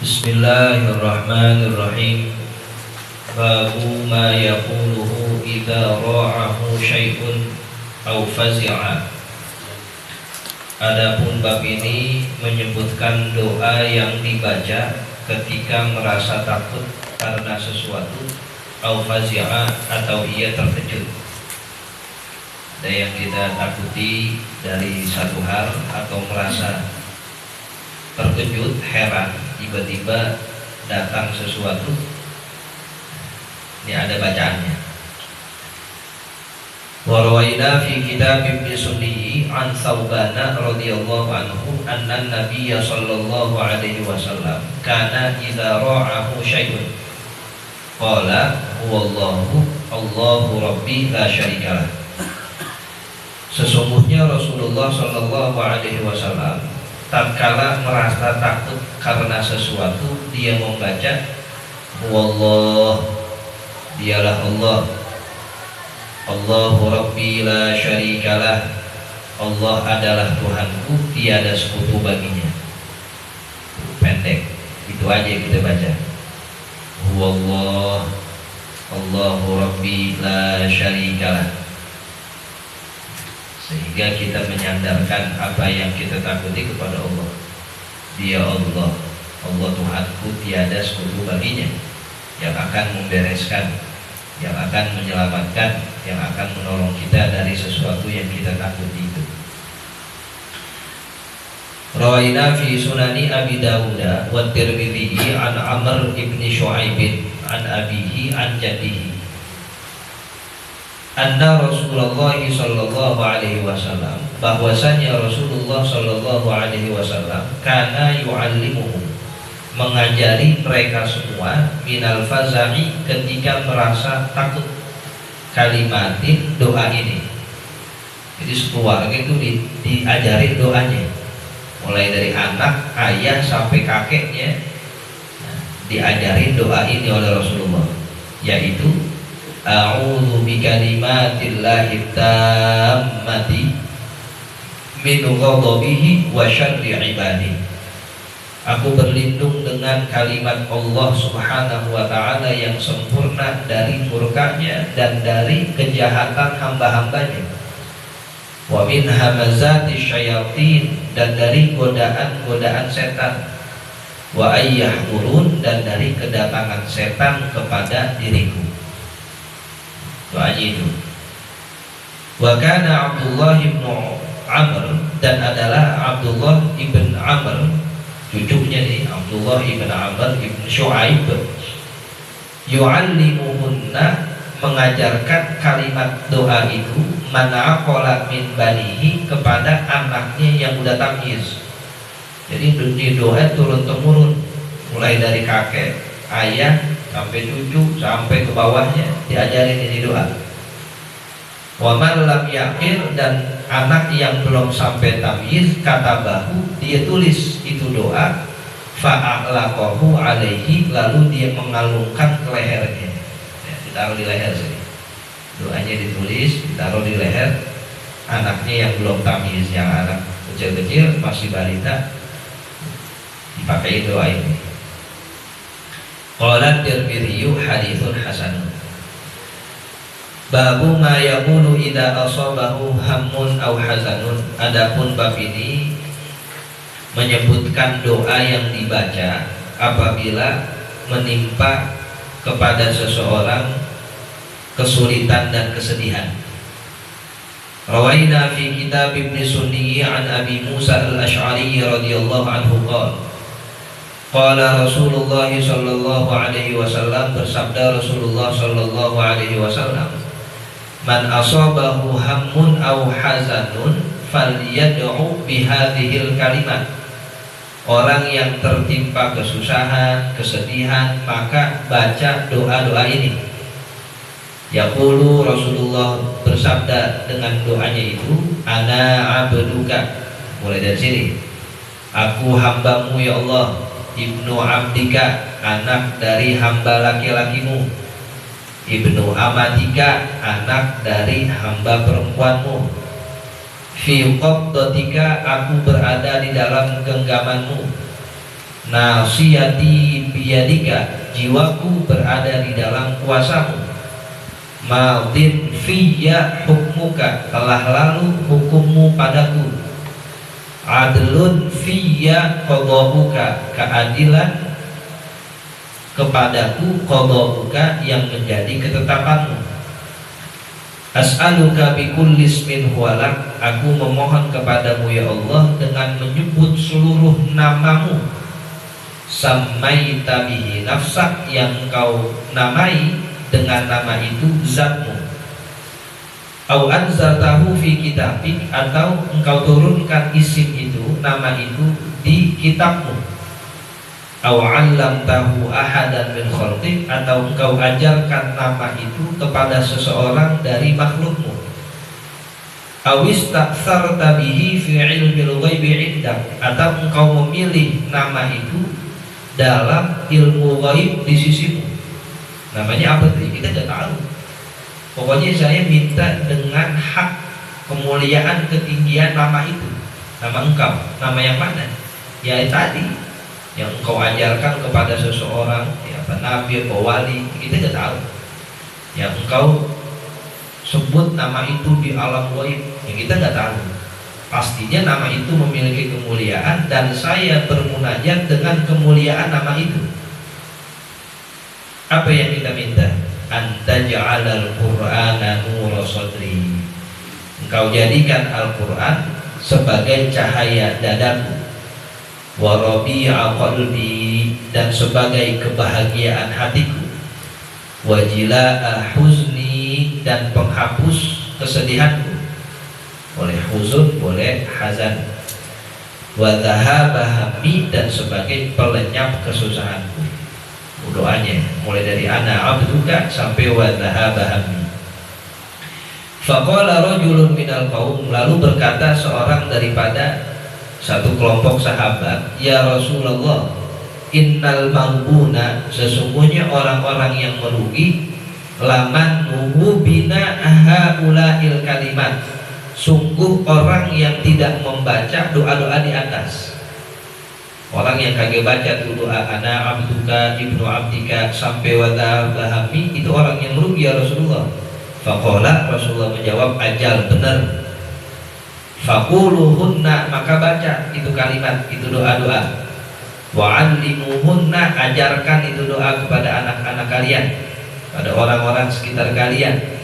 Bismillahirrahmanirrahim. Babu ma yaquluhu idza ra'ahu syai'un aw fazi'a. Adapun bab ini menyebutkan doa yang dibaca ketika merasa takut karena sesuatu, aw fazi'a atau ia terkejut. Ada yang kita takuti dari satu hal atau merasa terkejut, heran, tiba-tiba datang sesuatu. Ini ada bacaannya. Wa rawaina fi kitab Ibnu Sunni an Tsauban radhiyallahu anhu anna Nabiyya sallallahu alaihi wasallam kana idza ra'ahu syai'un qala huwallahu Allahu rabbi la syarikalah. Sesungguhnya Rasulullah sallallahu alaihi wasallam tatkala merasa takut karena sesuatu, dia membaca Wallah, dialah Allah, Allahu Rabbi la syarikalah, Allah adalah Tuhanku, tiada sekutu baginya. Pendek, itu aja kita baca. Wallah, Allahu Rabbi la syarikalah. Sehingga kita menyandarkan apa yang kita takuti kepada Allah. Dia Allah, Allah Tuhanku, tiada sekutu baginya, yang akan membereskan, yang akan menyelamatkan, yang akan menolong kita dari sesuatu yang kita takuti itu. Rawaina fi sunani Abi Dawud wa Tirmidzi an Amr ibn Shu'aib an abihi an jaddihi anna Rasulullah sallallahu alaihi wasallam, bahwasanya Rasulullah sallallahu alaihi wasallam kana yu'allimuhum, mengajari mereka semua, minal faza'i, ketika merasa takut, kalimatin, doa ini. Jadi sekeluarga itu diajari doanya, mulai dari anak, ayah sampai kakeknya, diajari doa ini oleh Rasulullah, yaitu a'udzu bikalimatillahi tammati min ghadabihi wa syarri ibadihi. Aku berlindung dengan kalimat Allah subhanahu wa ta'ala yang sempurna dari murkanya dan dari kejahatan hamba-hambanya. Wa min hamazati syayatin, dan dari godaan-godaan setan. Wa ayyahurun, dan dari kedatangan setan kepada diriku. Doanya itu. Wa kana Abdullah ibn Amr, dan adalah Abdullah ibn Amr, cucunya nih, Abdullah ibn Amr ibn Shu'aib, yu'allimuhunna, mengajarkan kalimat doa itu, mana'aqala min banihi, kepada anaknya yang udah tamyiz. Jadi ini doa turun-temurun, mulai dari kakek, ayah, sampai cucu, sampai ke bawahnya diajarin ini doa. Wa man lam yaqil, dan anak yang belum sampai tamyiz, katabahu, dia tulis itu doa, fa'alaqahu alaihi, lalu dia mengalungkan ke lehernya, ya, ditaruh di leher sini. Doanya ditulis, ditaruh di leher anaknya yang belum tamyiz, yang anak kecil-kecil masih balita, dipakai doa ini. Qala Tirmidzi haditsun hasan. Babu ma yaqulu idza asabahu hammun aw hazanun. Adapun bab ini menyebutkan doa yang dibaca apabila menimpa kepada seseorang kesulitan dan kesedihan. Rawaina fi kitab Ibnu Sunni an Abi Musa al-Asy'ari radhiyallahu anhu qala qala Rasulullah sallallahu alaihi wasallam, bersabda Rasulullah sallallahu alaihi wasallam, man asabahu hammun aw hazanun falyad'u bihadhil kalimat. Orang yang tertimpa kesusahan, kesedihan, maka baca doa-doa ini. Yaqulu, Rasulullah bersabda dengan doanya itu, ana abduka, mulai dari sini, aku hambamu ya Allah, ibnu abdika, anak dari hamba laki-lakimu, ibnu amatika, anak dari hamba perempuanmu, fi qabdatika, aku berada di dalam genggamanmu, nasiyati biyadika, jiwaku berada di dalam kuasamu. Madin fiyya hukmuka, telah lalu hukummu padaku. Adlun fiyya qada'uka, keadilan kepadaku, qada'uka yang menjadi ketetapanmu. As'aluka bikulli ismin huwalak, aku memohon kepadamu ya Allah dengan menyebut seluruh namamu. Sammaita bihi nafsak, yang engkau namai dengan nama itu zatmu. Au anzaltahu fi kitabik, atau engkau turunkan isim itu, nama itu di kitabmu. Au 'allamtahu ahadan min khalqik, atau engkau ajarkan nama itu kepada seseorang dari makhlukmu. Au istaktsarta bihi fi 'ilmil ghaibi 'indak, atau engkau memilih nama itu dalam ilmu ghaib di sisimu. Namanya apa tadi? Kita tidak tahu. Pokoknya saya minta dengan hak kemuliaan ketinggian nama itu, nama engkau, nama yang mana? Ya tadi yang engkau ajarkan kepada seseorang, ya nabi atau wali, kita tidak tahu. Yang engkau sebut nama itu di alam ghaib, yang kita tidak tahu. Pastinya nama itu memiliki kemuliaan dan saya bermunajat dengan kemuliaan nama itu. Apa yang kita minta? Anta ja'alal Qur'ana nura sadri, engkau jadikan Al-Quran sebagai cahaya dadaku. Wa rabi'a qalbi, dan sebagai kebahagiaan hatiku. Wa jila'a huzni, dan penghapus kesedihanku. Boleh huzun, boleh hazan. Wa dhahaba hammi, dan sebagai pelenyap kesusahanku. Doanya mulai dari ana abduka sampai wa dhahaba hammi. Faqala rajulun minal qaum, lalu berkata seorang daripada satu kelompok sahabat, ya Rasulullah, innal maghbuna, sesungguhnya orang-orang yang merugi, laman nuhu bina haula'il kalimat, sungguh orang yang tidak membaca doa-doa di atas. Orang yang kagak baca tuh doa ana abduka ibnu abdika sampai wa dhahami, itu orang yang merugi ya Rasulullah. Faqala, Rasulullah menjawab, ajal, benar. Faquluhunna, maka baca itu kalimat, itu doa-doa. Wa'allimuhunna, ajarkan itu doa kepada anak-anak kalian, pada orang-orang sekitar kalian.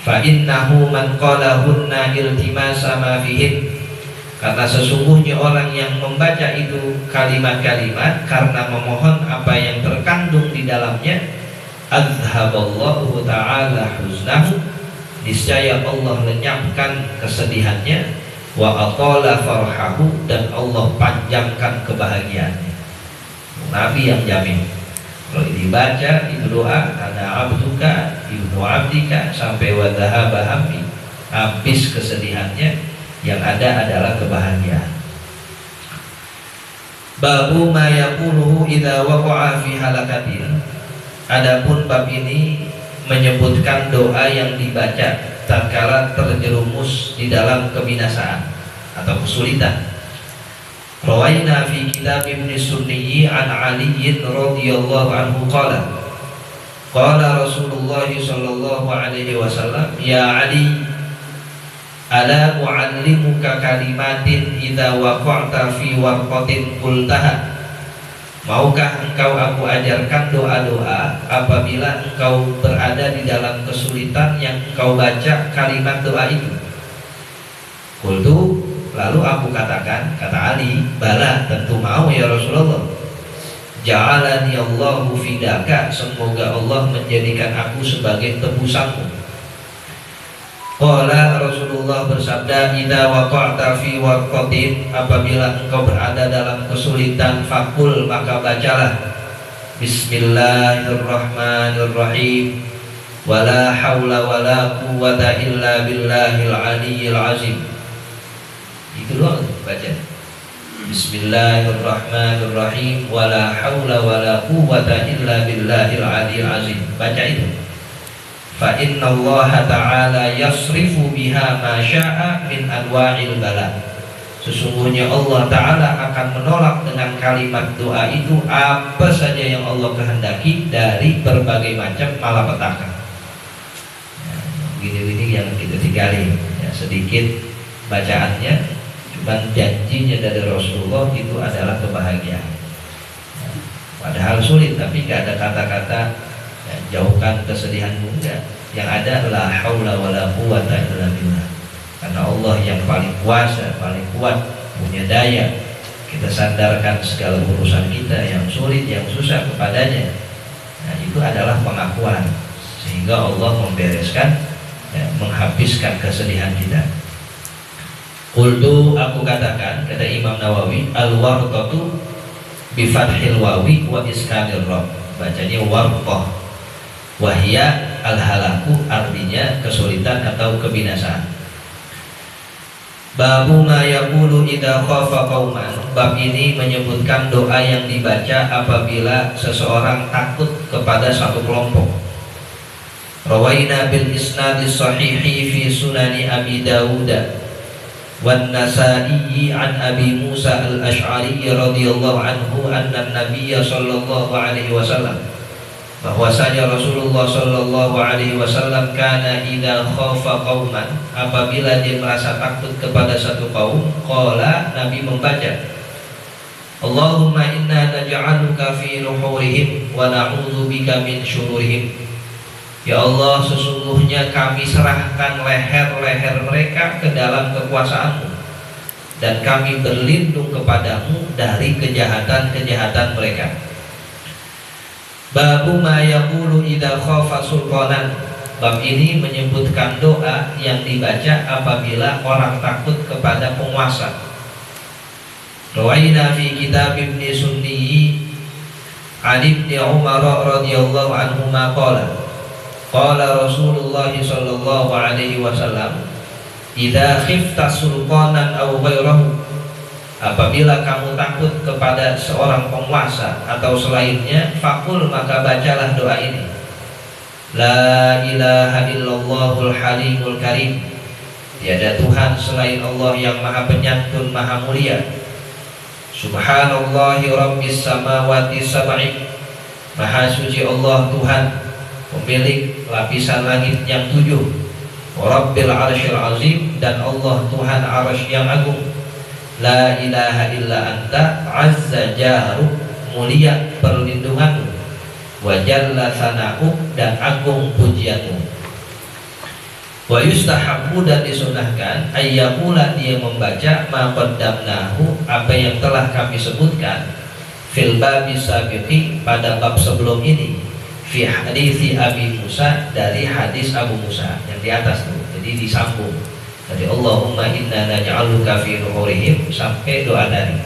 Fa innahu man qalahunna iltimasa ma fihin, karena sesungguhnya orang yang membaca itu kalimat-kalimat karena memohon apa yang terkandung di dalamnya, azhaballahu ta'ala huznahu, niscaya Allah lenyapkan kesedihannya, wa atala farhahu, dan Allah panjangkan kebahagiaannya. Nabi yang jamin. Kalau dibaca itu doa ana abduka ibnu abdika sampai wa dhahaba hammi, habis kesedihannya, yang ada adalah kebahagiaan. Babu ma yaquluhu idza waqa'a fi halakatin. Adapun bab ini menyebutkan doa yang dibaca tatkala terjerumus di dalam kebinasaan atau kesulitan. Rawaina fi kitab Ibnu Sunni an Ali radhiyallahu anhu qala Rasulullah sallallahu alaihi wasallam, ya Ali, ala u'allimuka kalimatin idza waqa'ta fi warqatin qultaha, maukah engkau aku ajarkan doa-doa apabila engkau berada di dalam kesulitan yang engkau baca kalimat doa itu? Qultu, lalu aku katakan, kata Ali, bala, tentu mau ya Rasulullah. Ja'alani Allahu fidaka, semoga Allah menjadikan aku sebagai tebusanmu. Qala, Rasulullah bersabda, idza waqa'ta fi warqatin, apabila engkau berada dalam kesulitan, fakul, maka bacalah Bismillahirrahmanirrahim, wala haula wala quwwata illa billahil aliyyil azim. Itu doang baca. Bismillahirrahmanirrahim, wala haula wala quwwata illa billahil aliyyil azim. Baca itu. Fa inna Allah ta'ala yasrifu biha ma sya'a min anwa'il bala. Sesungguhnya Allah Ta'ala akan menolak dengan kalimat doa itu apa saja yang Allah kehendaki dari berbagai macam malapetaka. Gini-gini yang kita tinggali ya, sedikit bacaannya, cuman janjinya dari Rasulullah itu adalah kebahagiaan. Padahal sulit, tapi gak ada kata-kata ya, jauhkan kesedihanmu, enggak. Yang ada la haula wala quwata illa billah. Karena Allah yang paling kuasa, paling kuat, punya daya. Kita sandarkan segala urusan kita yang sulit, yang susah kepadanya. Nah, itu adalah pengakuan, sehingga Allah membereskan ya, menghabiskan kesedihan kita. Qultu, aku katakan, kata Imam Nawawi, al-warqatu bi fathil wawi wa iskanir ra. Bacanya warqah. Wahia al-halaku, artinya kesulitan atau kebinasaan. Babu ma yaqulu idza khafa qauman. Bab ini menyebutkan doa yang dibaca apabila seseorang takut kepada satu kelompok. Rawaina bil isnadis sahihi fi sunani Abi Dawud wan Nasa'i an Abi Musa al-Asy'ari radhiyallahu anhu anna an-nabiy sallallahu alaihi wasallam, bahwasanya Rasulullah sallallahu alaihi wasallam kana idza khafa qauman, apabila dia merasa takut kepada satu kaum, qala, Nabi membaca, Allahumma inna naj'aluka fi nuhurihim wa na'udzu bika min syururihim. Ya Allah, sesungguhnya kami serahkan leher-leher mereka ke dalam kekuasaanmu, dan kami berlindung kepadamu dari kejahatan-kejahatan mereka. Babu ma yaqulu idza khafa sultanan. Bab ini menyebutkan doa yang dibaca apabila orang takut kepada penguasa. Rawaina fi kitab Ibn Sunni an Ibn Umar radhiyallahu anhu ma qala qala Rasulullah sallallahu alaihi wasallam idza khifta sultanan aw ghairahu, apabila kamu takut kepada seorang penguasa atau selainnya, fakul, maka bacalah doa ini. La ilaha illallahul halimul karim. Tiada Tuhan selain Allah yang maha penyantun, maha mulia. Subhanallahi rabbis samawati sab'i. Maha suci Allah Tuhan, pemilik lapisan langit yang 7. Rabbil arsyil azim, dan Allah Tuhan arsy yang agung. La ilaha illa anta azza jaru, mulia perlindunganmu, wa jalla sana'u, dan agung pujianmu. Wa yustahabbu, dan disunahkan, ayyakula, dia membaca ma qaddamnahu, apa yang telah kami sebutkan, fil babi sabiqi, pada bab sebelum ini, fi hadisi Abi Musa, dari hadis Abu Musa yang di atas tuh, jadi disambung dari Allahumma inna naj'aluka fi nuhurihim sampai doa dari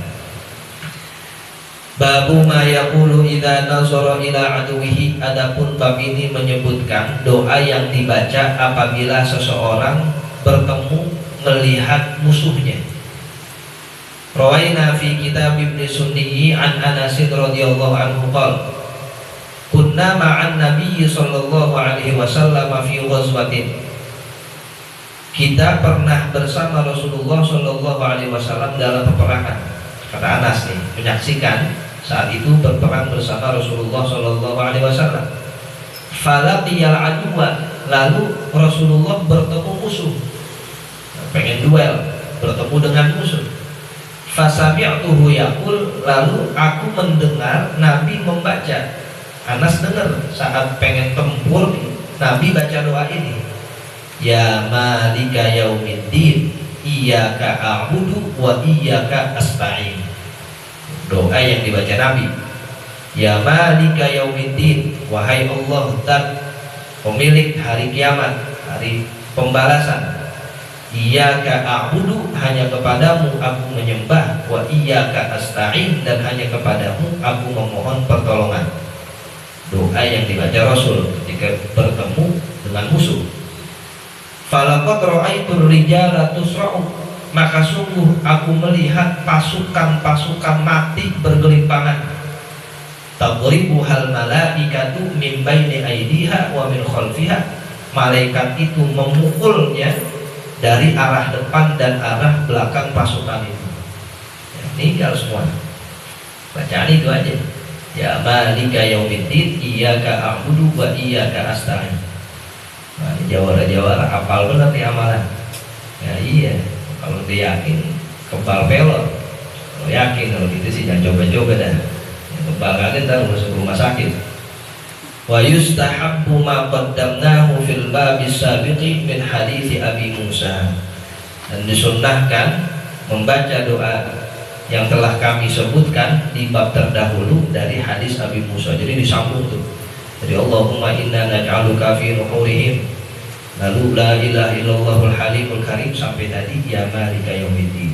babu ma yaqulu idza nazara ila aduwihi. Adapun bab ini menyebutkan doa yang dibaca apabila seseorang bertemu melihat musuhnya. Rawaina fi kitab Ibn Sunni an Anas radhiyallahu anhu qala kunna ma'an nabiy sallallahu alaihi wasallam fi ghazwatin. Kita pernah bersama Rasulullah Shallallahu Alaihi Wasallam dalam peperangan. Kata Anas nih, menyaksikan saat itu berperang bersama Rasulullah Shallallahu Alaihi Wasallam. Falaqiyal aduwa, lalu Rasulullah bertemu musuh, pengen duel, bertemu dengan musuh. Fasami'tuhu yaqul, lalu aku mendengar Nabi membaca. Anas dengar saat pengen tempur, Nabi baca doa ini. Ya malika yaumiddin, iyyaka a'budu wa iyyaka asta'in. Doa yang dibaca Nabi. Ya malika yaumiddin, wahai Allah Zat pemilik hari kiamat, hari pembalasan. Iyyaka a'budu, hanya kepadamu aku menyembah, wa iyyaka asta'in, dan hanya kepadamu aku memohon pertolongan. Doa yang dibaca Rasul ketika bertemu dengan musuh. Falaqad ra'aitul rijala tusra'u, maka sungguh aku melihat pasukan-pasukan mati bergelimpangan. Tadribu hal malaikatu min baini aidiha wa min khalfiha, malaikat itu memukulnya dari arah depan dan arah belakang pasukan itu. meninggal semua. Bacaan itu aja. Ya malika yaumiddin iyyaka a'budu wa iyyaka asta'in. Nah, jawara-jawara apal benar nih amalan. Ya iya, kalau dia yakin kebal pelor. Kalau yakin kalau gitu sih jangan coba-coba dah. Kebal kaget ntar masuk rumah sakit. Wa yustahabbu ma qaddamnahu fil babis sabiqi min hadits Abi Musa. Dan disunnahkan membaca doa yang telah kami sebutkan di bab terdahulu dari hadis Abi Musa. Jadi disambung tuh. Jadi Allahumma inna naj'aluka fi nuhurihim. Lalu la ilaha illallahul halimul karim sampai tadi ya malika yaumiddin.